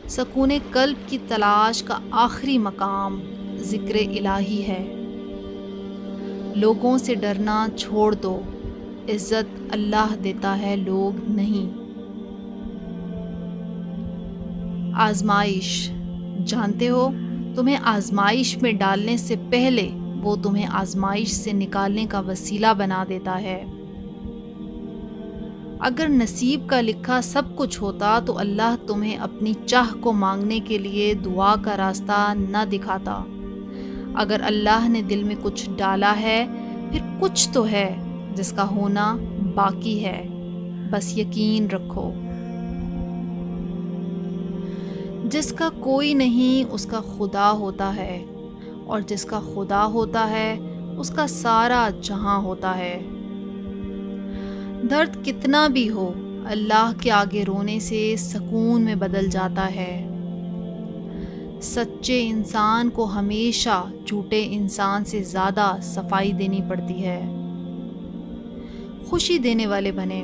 سکون قلب کی تلاش کا آخری مقام ذکر الہی ہے۔ لوگوں سے ڈرنا چھوڑ دو، عزت اللہ دیتا ہے، لوگ نہیں۔ آزمائش، جانتے ہو تمہیں آزمائش میں ڈالنے سے پہلے وہ تمہیں آزمائش سے نکالنے کا وسیلہ بنا دیتا ہے۔ اگر نصیب کا لکھا سب کچھ ہوتا تو اللہ تمہیں اپنی چاہ کو مانگنے کے لیے دعا کا راستہ نہ دکھاتا۔ اگر اللہ نے دل میں کچھ ڈالا ہے، پھر کچھ تو ہے جس کا ہونا باقی ہے، بس یقین رکھو۔ جس کا کوئی نہیں اس کا خدا ہوتا ہے، اور جس کا خدا ہوتا ہے اس کا سارا جہاں ہوتا ہے۔ درد کتنا بھی ہو، اللہ کے آگے رونے سے سکون میں بدل جاتا ہے۔ سچے انسان کو ہمیشہ جھوٹے انسان سے زیادہ صفائی دینی پڑتی ہے۔ خوشی دینے والے بنیں،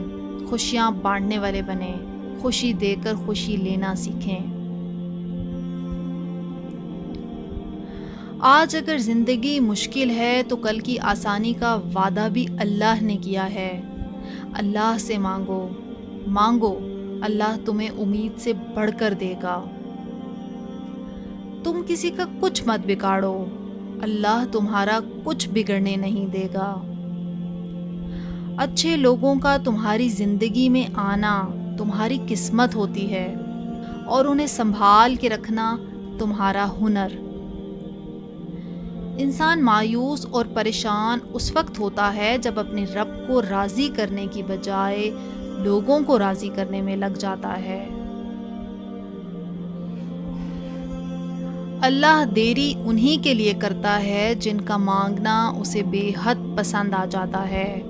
خوشیاں بانٹنے والے بنیں، خوشی دے کر خوشی لینا سیکھیں۔ آج اگر زندگی مشکل ہے تو کل کی آسانی کا وعدہ بھی اللہ نے کیا ہے۔ اللہ سے مانگو، مانگو، اللہ تمہیں امید سے بڑھ کر دے گا۔ تم کسی کا کچھ مت بگاڑو، اللہ تمہارا کچھ بگڑنے نہیں دے گا۔ اچھے لوگوں کا تمہاری زندگی میں آنا تمہاری قسمت ہوتی ہے، اور انہیں سنبھال کے رکھنا تمہارا ہنر۔ انسان مایوس اور پریشان اس وقت ہوتا ہے جب اپنے رب کو راضی کرنے کی بجائے لوگوں کو راضی کرنے میں لگ جاتا ہے۔ اللہ دیری انہی کے لیے کرتا ہے جن کا مانگنا اسے بے حد پسند آ جاتا ہے۔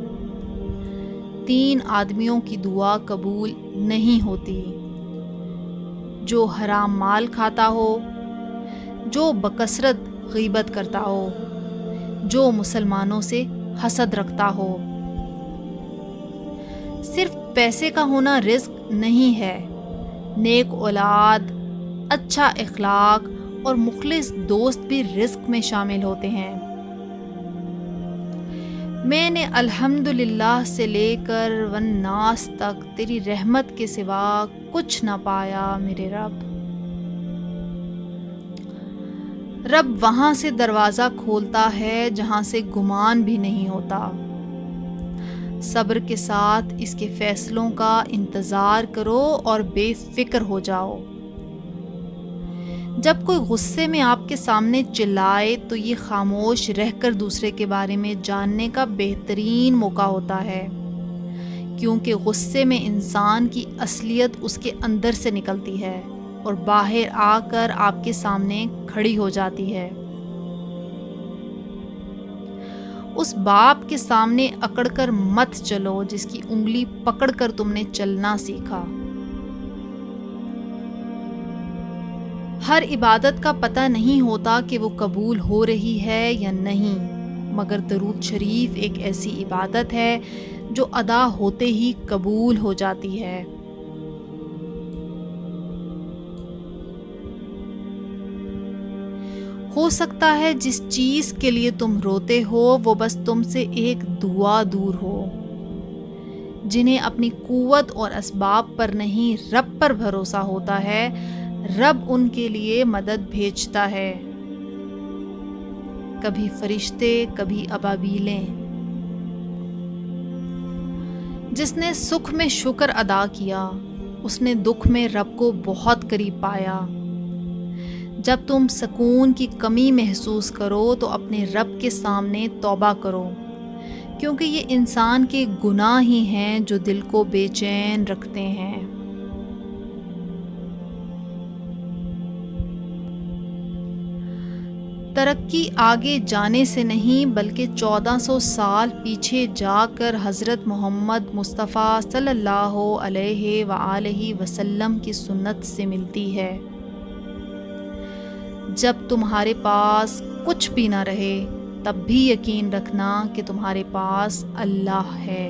3 آدمیوں کی دعا قبول نہیں ہوتی: جو حرام مال کھاتا ہو، جو بکثرت غیبت کرتا ہو، جو مسلمانوں سے حسد رکھتا ہو۔ صرف پیسے کا ہونا رزق نہیں ہے، نیک اولاد، اچھا اخلاق اور مخلص دوست بھی رزق میں شامل ہوتے ہیں۔ میں نے الحمدللہ سے لے کر والناس تک تیری رحمت کے سوا کچھ نہ پایا میرے رب۔ رب وہاں سے دروازہ کھولتا ہے جہاں سے گمان بھی نہیں ہوتا۔ صبر کے ساتھ اس کے فیصلوں کا انتظار کرو اور بے فکر ہو جاؤ۔ جب کوئی غصے میں آپ کے سامنے چلائے تو یہ خاموش رہ کر دوسرے کے بارے میں جاننے کا بہترین موقع ہوتا ہے، کیونکہ غصے میں انسان کی اصلیت اس کے اندر سے نکلتی ہے اور باہر آ کر آپ کے سامنے کھڑی ہو جاتی ہے۔ اس باپ کے سامنے اکڑ کر مت چلو جس کی انگلی پکڑ کر تم نے چلنا سیکھا۔ ہر عبادت کا پتہ نہیں ہوتا کہ وہ قبول ہو رہی ہے یا نہیں، مگر درود شریف ایک ایسی عبادت ہے جو ادا ہوتے ہی قبول ہو جاتی ہے۔ ہو سکتا ہے جس چیز کے لیے تم روتے ہو وہ بس تم سے ایک دعا دور ہو۔ جنہیں اپنی قوت اور اسباب پر نہیں رب پر بھروسہ ہوتا ہے، رب ان کے لیے مدد بھیجتا ہے، کبھی فرشتے، کبھی ابابیلیں۔ جس نے سکھ میں شکر ادا کیا اس نے دکھ میں رب کو بہت قریب پایا۔ جب تم سکون کی کمی محسوس کرو تو اپنے رب کے سامنے توبہ کرو، کیونکہ یہ انسان کے گناہ ہی ہیں جو دل کو بے چین رکھتے ہیں۔ ترقی آگے جانے سے نہیں بلکہ 1400 سال پیچھے جا کر حضرت محمد مصطفیٰ صلی اللہ علیہ وآلہ وسلم کی سنت سے ملتی ہے۔ جب تمہارے پاس کچھ بھی نہ رہے تب بھی یقین رکھنا کہ تمہارے پاس اللہ ہے۔